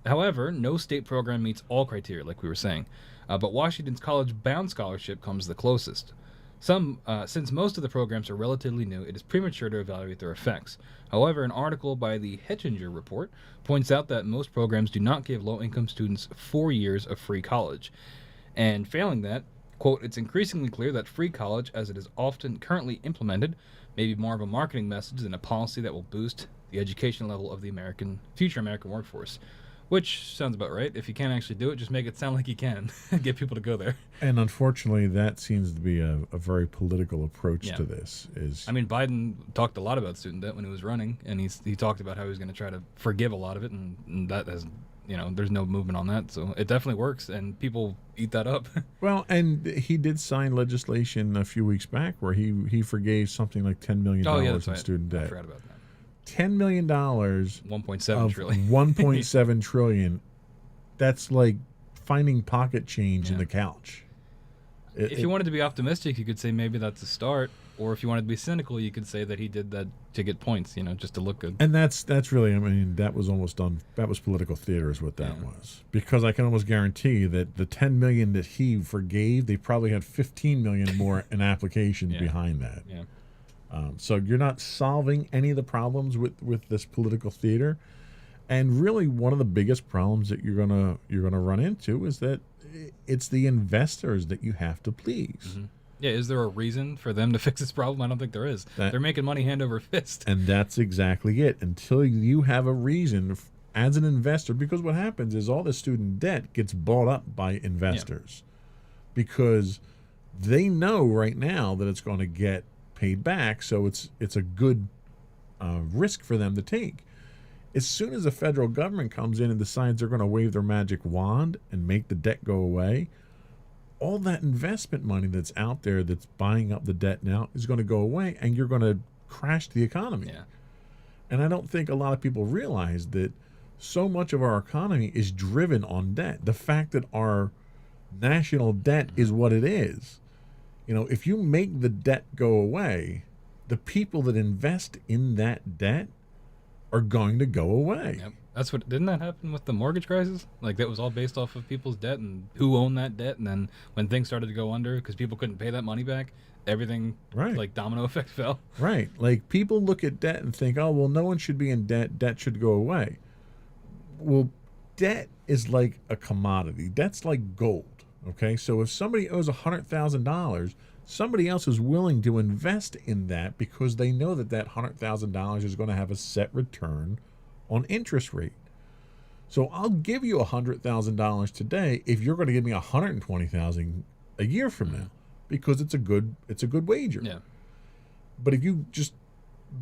However, no state program meets all criteria, like we were saying, but Washington's college-bound scholarship comes the closest. Since most of the programs are relatively new, it is premature to evaluate their effects. However, an article by the Hettinger Report points out that most programs do not give low-income students 4 years of free college. And failing that, quote, it's increasingly clear that free college, as it is often currently implemented, may be more of a marketing message than a policy that will boost the education level of the future American workforce. Which sounds about right. If you can't actually do it, just make it sound like you can. Get people to go there. And unfortunately, that seems to be a very political approach Yeah. to this. I mean, Biden talked a lot about student debt when he was running, and he talked about how he was going to try to forgive a lot of it, and that has, there's no movement on that. So it definitely works, and people eat that up. Well, and he did sign legislation a few weeks back where he forgave something like $10 million that's in right. student I debt. forgot about that. $10 million 1.7 of trillion. 1.7 trillion. That's like finding pocket change in Yeah. the couch. If you wanted to be optimistic, you could say maybe that's a start. Or if you wanted to be cynical, you could say that he did that to get points, just to look good. And that's really, that was almost done. That was political theater is what that Yeah. was. Because I can almost guarantee that the 10 million that he forgave, they probably had 15 million more in applications Yeah. behind that. Yeah. So you're not solving any of the problems with this political theater. And really one of the biggest problems that you're gonna run into is that it's the investors that you have to please. Mm-hmm. Yeah, is there a reason for them to fix this problem? I don't think there is. They're making money hand over fist. And that's exactly it. Until you have a reason as an investor, because what happens is all the student debt gets bought up by investors because they know right now that it's going to get paid back. So it's a good risk for them to take. As soon as the federal government comes in and decides they're going to wave their magic wand and make the debt go away, all that investment money that's out there that's buying up the debt now is going to go away, and you're going to crash the economy. Yeah. And I don't think a lot of people realize that so much of our economy is driven on debt. The fact that our national debt is what it is. If you make the debt go away, the people that invest in that debt are going to go away. Yep. Didn't that happen with the mortgage crisis? Like, that was all based off of people's debt and who owned that debt. And then when things started to go under because people couldn't pay that money back, everything, like domino effect, fell. Right. Like, people look at debt and think, oh, well, no one should be in debt. Debt should go away. Well, debt is like a commodity. Debt's like gold. Okay. So if somebody owes $100,000, somebody else is willing to invest in that because they know that $100,000 is going to have a set return on interest rate. So I'll give you $100,000 today if you're going to give me $120,000 a year from now, because it's a good wager. Yeah. But if you just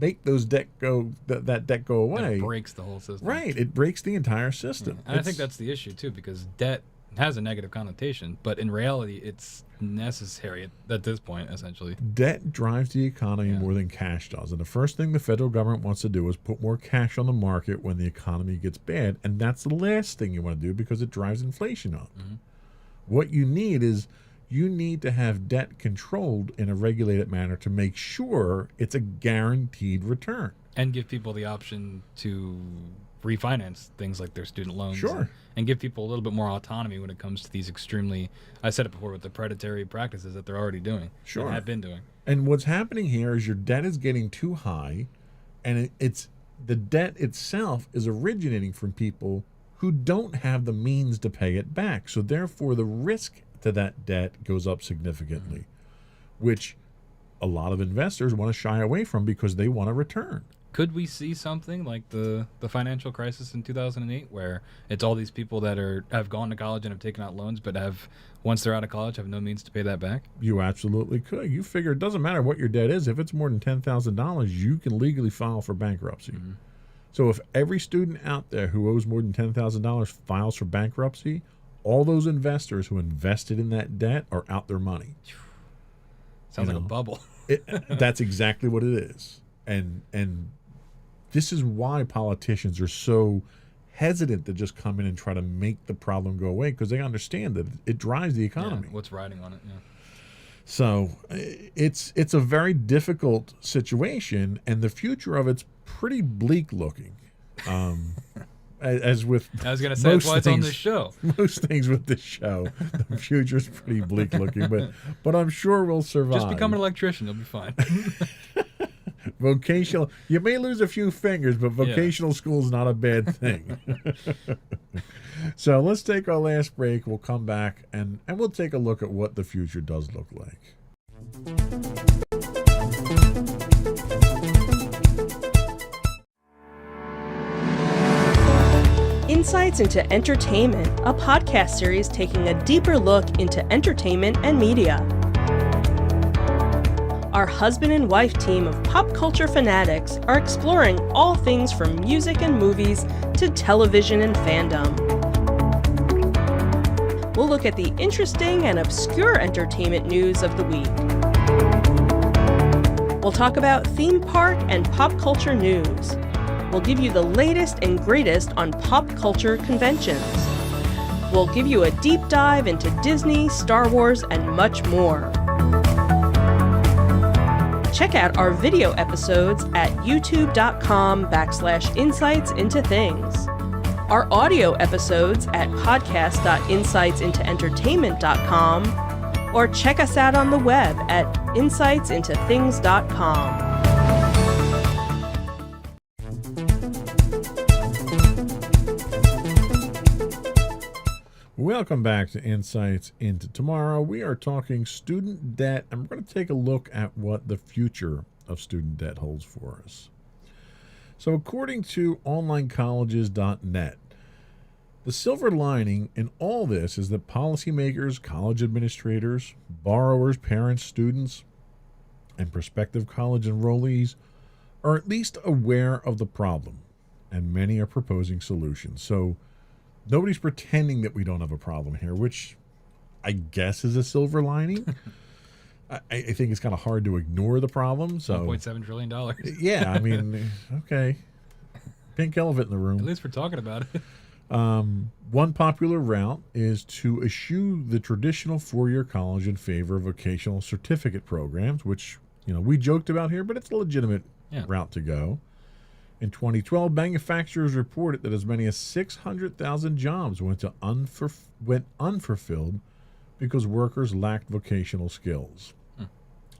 make those debt go away, It breaks the whole system. right? It breaks the entire system. And I think that's the issue too, because debt has a negative connotation, but in reality, it's necessary at this point, essentially. Debt drives the economy more than cash does. And the first thing the federal government wants to do is put more cash on the market when the economy gets bad. And that's the last thing you want to do because it drives inflation up. Mm-hmm. What you need to have debt controlled in a regulated manner to make sure it's a guaranteed return. And give people the option to refinance things like their student loans. Sure. And give people a little bit more autonomy when it comes to these extremely, I said it before, with the predatory practices that they're already doing. Sure. And have been doing. And what's happening here is your debt is getting too high, and it's the debt itself is originating from people who don't have the means to pay it back. So therefore, the risk to that debt goes up significantly, which a lot of investors want to shy away from because they want a return. Could we see something like the financial crisis in 2008, where it's all these people that have gone to college and have taken out loans, but once they're out of college, have no means to pay that back? You absolutely could. You figure it doesn't matter what your debt is. If it's more than $10,000, you can legally file for bankruptcy. Mm-hmm. So if every student out there who owes more than $10,000 files for bankruptcy, all those investors who invested in that debt are out their money. Sounds like a bubble. That's exactly what it is. And this is why politicians are so hesitant to just come in and try to make the problem go away, because they understand that it drives the economy. Yeah, what's riding on it, yeah. So it's a very difficult situation, and the future of it's pretty bleak looking. As with I was going to say, that's why it's on this show. Most things with this show, the future's pretty bleak looking, but I'm sure we'll survive. Just become an electrician, you'll be fine. Vocational, you may lose a few fingers, but vocational school's not a bad thing. So let's take our last break. We'll come back and we'll take a look at what the future does look like. Insights into Entertainment, a podcast series taking a deeper look into entertainment and media. Our husband and wife team of pop culture fanatics are exploring all things from music and movies to television and fandom. We'll look at the interesting and obscure entertainment news of the week. We'll talk about theme park and pop culture news. We'll give you the latest and greatest on pop culture conventions. We'll give you a deep dive into Disney, Star Wars, and much more. Check out our video episodes at youtube.com/insightsintothings. Our audio episodes at podcast.insightsintoentertainment.com, or check us out on the web at insightsintothings.com. Welcome back to Insights into Tomorrow. We are talking student debt, and we're going to take a look at what the future of student debt holds for us. So according to onlinecolleges.net, the silver lining in all this is that policymakers, college administrators, borrowers, parents, students, and prospective college enrollees are at least aware of the problem, and many are proposing solutions. So nobody's pretending that we don't have a problem here, which I guess is a silver lining. I think it's kind of hard to ignore the problem. So $1.7 trillion. Yeah, I mean, okay. Pink elephant in the room. At least we're talking about it. One popular route is to eschew the traditional four-year college in favor of vocational certificate programs, which, we joked about here, but it's a legitimate route to go. In 2012, manufacturers reported that as many as 600,000 jobs went unfulfilled because workers lacked vocational skills.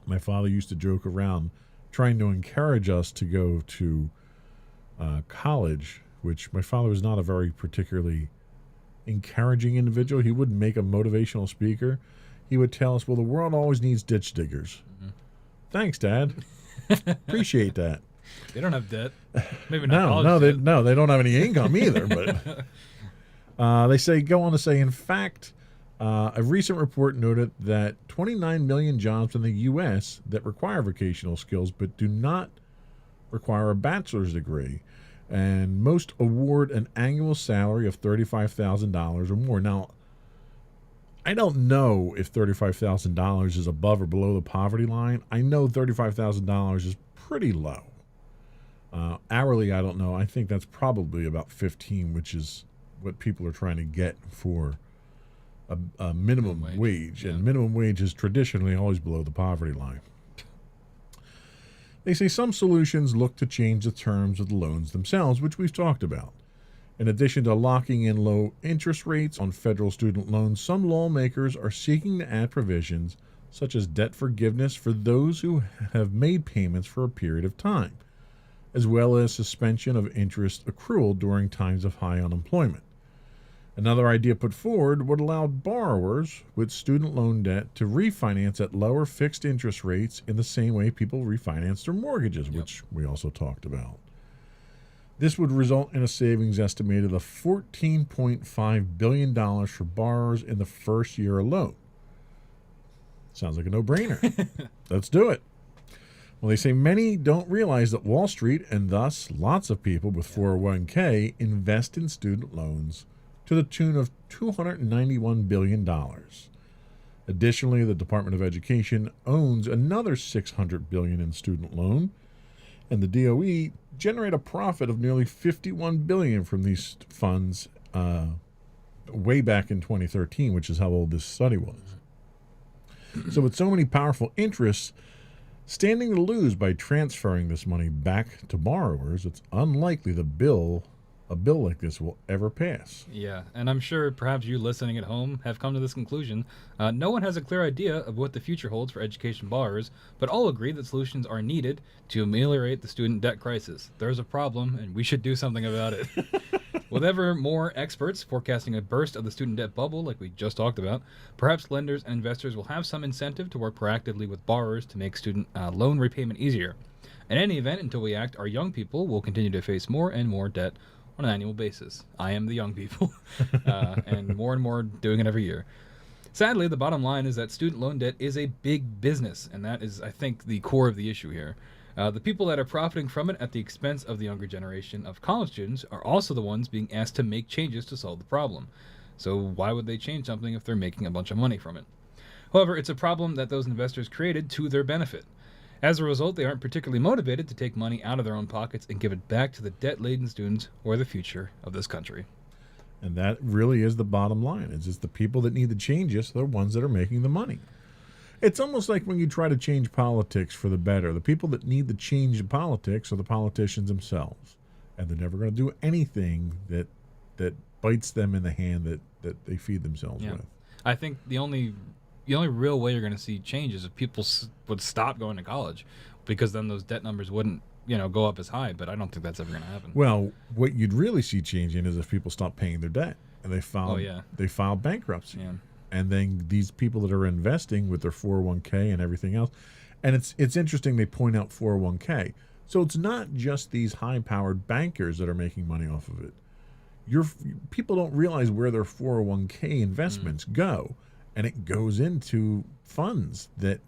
My father used to joke around trying to encourage us to go to college, which my father was not a very particularly encouraging individual. He wouldn't make a motivational speaker. He would tell us, well, the world always needs ditch diggers. Mm-hmm. Thanks, Dad. Appreciate that. They don't have debt. Maybe not. They don't have any income either. But they go on to say, in fact, a recent report noted that 29 million jobs in the U.S. that require vocational skills but do not require a bachelor's degree, and most award an annual salary of $35,000 or more. Now, I don't know if $35,000 is above or below the poverty line. I know $35,000 is pretty low. Hourly, I don't know. I think that's probably about 15, which is what people are trying to get for a minimum wage. And minimum wage is traditionally always below the poverty line. They say some solutions look to change the terms of the loans themselves, which we've talked about. In addition to locking in low interest rates on federal student loans, some lawmakers are seeking to add provisions such as debt forgiveness for those who have made payments for a period of time, as well as suspension of interest accrual during times of high unemployment. Another idea put forward would allow borrowers with student loan debt to refinance at lower fixed interest rates in the same way people refinance their mortgages, which we also talked about. This would result in a savings estimated of $14.5 billion for borrowers in the first year alone. Sounds like a no-brainer. Let's do it. Well, they say many don't realize that Wall Street, and thus lots of people with 401k, invest in student loans to the tune of $291 billion. Additionally, the Department of Education owns another $600 billion in student loan, and the DOE generate a profit of nearly $51 billion from these funds way back in 2013, which is how old this study was. So with so many powerful interests standing to lose by transferring this money back to borrowers, it's unlikely a bill like this will ever pass. Yeah, and I'm sure perhaps you listening at home have come to this conclusion. No one has a clear idea of what the future holds for education borrowers, but all agree that solutions are needed to ameliorate the student debt crisis. There's a problem, and we should do something about it. With ever more experts forecasting a burst of the student debt bubble, like we just talked about, perhaps lenders and investors will have some incentive to work proactively with borrowers to make student loan repayment easier. In any event, until we act, our young people will continue to face more and more debt on an annual basis. I am the young people, and more doing it every year. Sadly, the bottom line is that student loan debt is a big business, and that is, I think, the core of the issue here. The people that are profiting from it at the expense of the younger generation of college students are also the ones being asked to make changes to solve the problem. So why would they change something if they're making a bunch of money from it? However, it's a problem that those investors created to their benefit. As a result, they aren't particularly motivated to take money out of their own pockets and give it back to the debt-laden students or the future of this country. And that really is the bottom line. It's just the people that need the changes are the ones that are making the money. It's almost like when you try to change politics for the better. The people that need the change in politics are the politicians themselves. And they're never going to do anything that bites them in the hand that they feed themselves with. I think the only real way you're going to see change is if people would stop going to college, because then those debt numbers wouldn't, go up as high. But I don't think that's ever going to happen. Well, what you'd really see changing is if people stop paying their debt and they file bankruptcy. Yeah. And then these people that are investing with their 401k and everything else, and it's interesting they point out 401k. So it's not just these high-powered bankers that are making money off of it. People don't realize where their 401k investments go. And it goes into funds that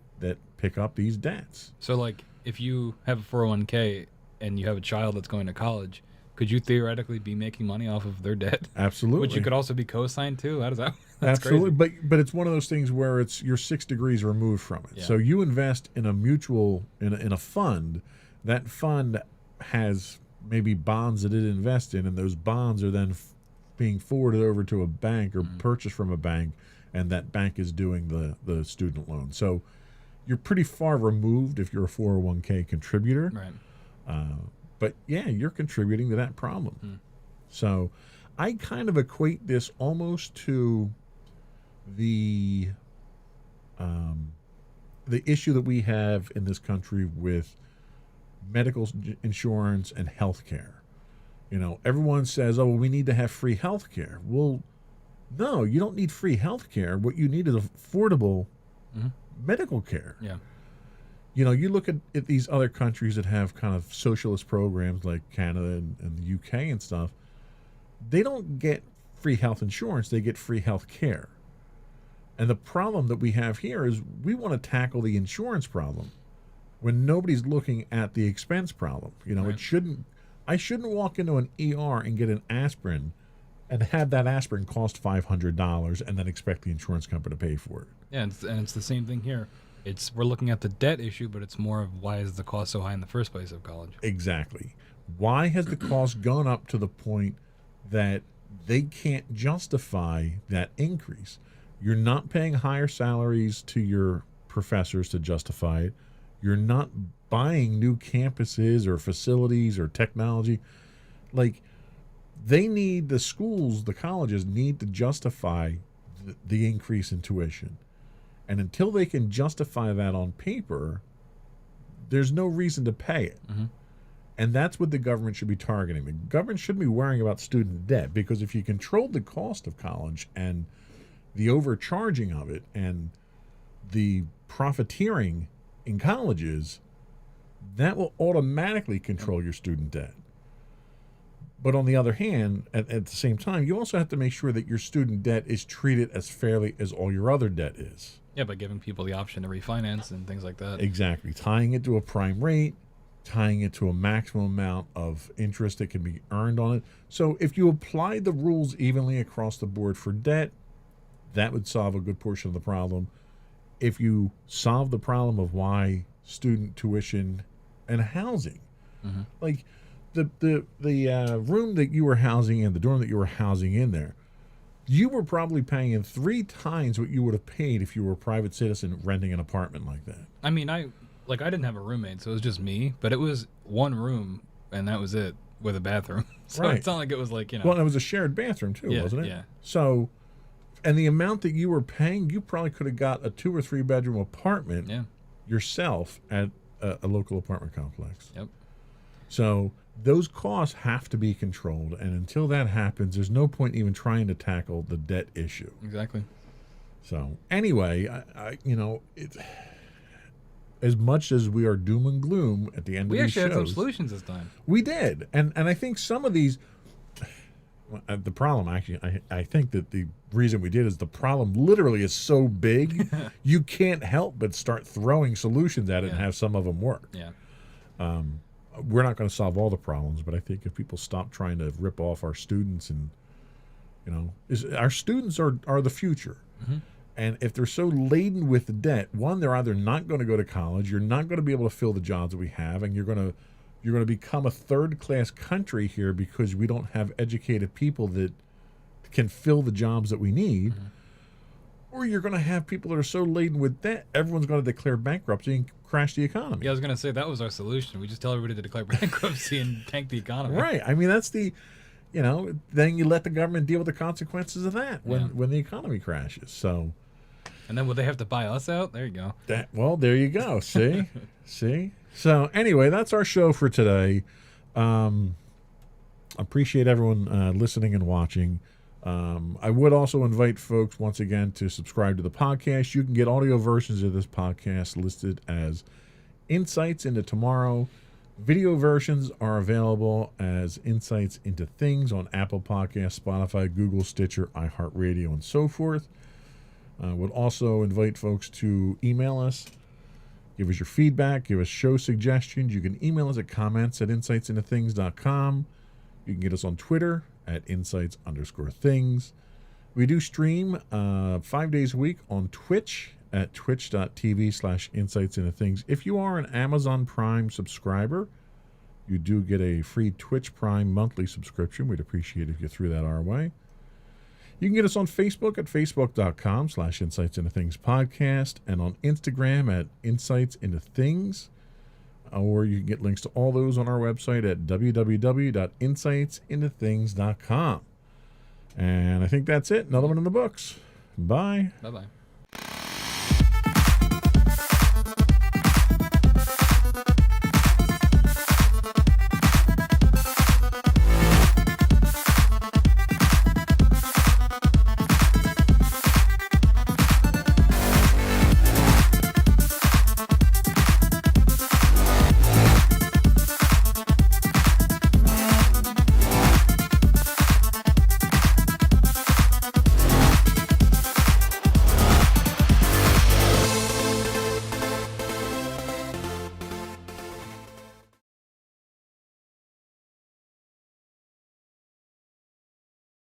pick up these debts. So, like, if you have a 401k and you have a child that's going to college, could you theoretically be making money off of their debt? Absolutely. Which you could also be co-signed to? How does that? That's Absolutely. crazy. But it's one of those things where you're 6 degrees removed from it. Yeah. So you invest in a mutual, in a fund. That fund has maybe bonds that it invests in, and those bonds are then being forwarded over to a bank or purchased from a bank, and that bank is doing the student loan. So you're pretty far removed if you're a 401k contributor. Right. But yeah, you're contributing to that problem. So I kind of equate this almost to the issue that we have in this country with medical insurance and health care. Everyone says, oh, well, we need to have free health care. Well, no, you don't need free health care. What you need is affordable medical care. Yeah. You look at these other countries that have kind of socialist programs like Canada and the UK and stuff. They don't get free health insurance. They get free health care. And the problem that we have here is we want to tackle the insurance problem when nobody's looking at the expense problem. Right. I shouldn't walk into an ER and get an aspirin and have that aspirin cost $500 and then expect the insurance company to pay for it. Yeah, and it's the same thing here. We're looking at the debt issue, but it's more of why is the cost so high in the first place of college? Exactly. Why has the cost gone up to the point that they can't justify that increase? You're not paying higher salaries to your professors to justify it. You're not buying new campuses or facilities or technology. Like, the schools, the colleges need to justify the increase in tuition. And until they can justify that on paper, there's no reason to pay it. Mm-hmm. And that's what the government should be targeting. The government shouldn't be worrying about student debt, because if you control the cost of college and the overcharging of it and the profiteering in colleges, that will automatically control your student debt. But on the other hand, at the same time, you also have to make sure that your student debt is treated as fairly as all your other debt is. Yeah, by giving people the option to refinance and things like that. Exactly. Tying it to a prime rate, tying it to a maximum amount of interest that can be earned on it. So if you apply the rules evenly across the board for debt, that would solve a good portion of the problem. If you solve the problem of why student tuition and housing, like the room that you were housing in, the dorm that you were housing in there, you were probably paying in 3 times what you would have paid if you were a private citizen renting an apartment like that. I mean, I didn't have a roommate, so it was just me, but it was one room, and that was it, with a bathroom. So Right. it's not like it was like, Well, it was a shared bathroom too, Yeah, wasn't it? yeah. So, and the amount that you were paying, you probably could have got a 2 or 3 bedroom apartment Yeah. yourself at a local apartment complex. Yep. So those costs have to be controlled, and until that happens, there's no point even trying to tackle the debt issue. Exactly. So anyway, it's as much as we are doom and gloom at the end We of these actually had some shows, solutions this time. we did, and I think some of these. The problem, actually, I think that the reason we did is the problem literally is so big, you can't help but start throwing solutions at it and Yeah. have some of them work. Yeah. We're not going to solve all the problems, but I think if people stop trying to rip off our students, and our students are the future. Mm-hmm. And if they're so laden with the debt, one, they're either not going to go to college, you're not going to be able to fill the jobs that we have, and you're going to become a third-class country here because we don't have educated people that can fill the jobs that we need. Or you're going to have people that are so laden with debt, everyone's going to declare bankruptcy and crash the economy. Yeah, I was going to say that was our solution. We just tell everybody to declare bankruptcy and tank the economy. Right. I mean, that's then you let the government deal with the consequences of that when the economy crashes. So, And then will they have to buy us out? There you go. there you go. See? See? So anyway, that's our show for today. Appreciate everyone listening and watching. I would also invite folks once again to subscribe to the podcast. You can get audio versions of this podcast listed as Insights into Tomorrow. Video versions are available as Insights into Things on Apple Podcasts, Spotify, Google, Stitcher, iHeartRadio, and so forth. Would also invite folks to email us. Give us your feedback. Give us show suggestions. You can email us at comments@insightsintothings.com. You can get us on Twitter at insights_things. We do stream 5 days a week on Twitch at twitch.tv/insightsintothings. If you are an Amazon Prime subscriber, you do get a free Twitch Prime monthly subscription. We'd appreciate it if you threw that our way. You can get us on Facebook at facebook.com/insightsintothingspodcast and on Instagram at insightsintothings. Or you can get links to all those on our website at www.insightsintothings.com. And I think that's it. Another one in the books. Bye. Bye-bye.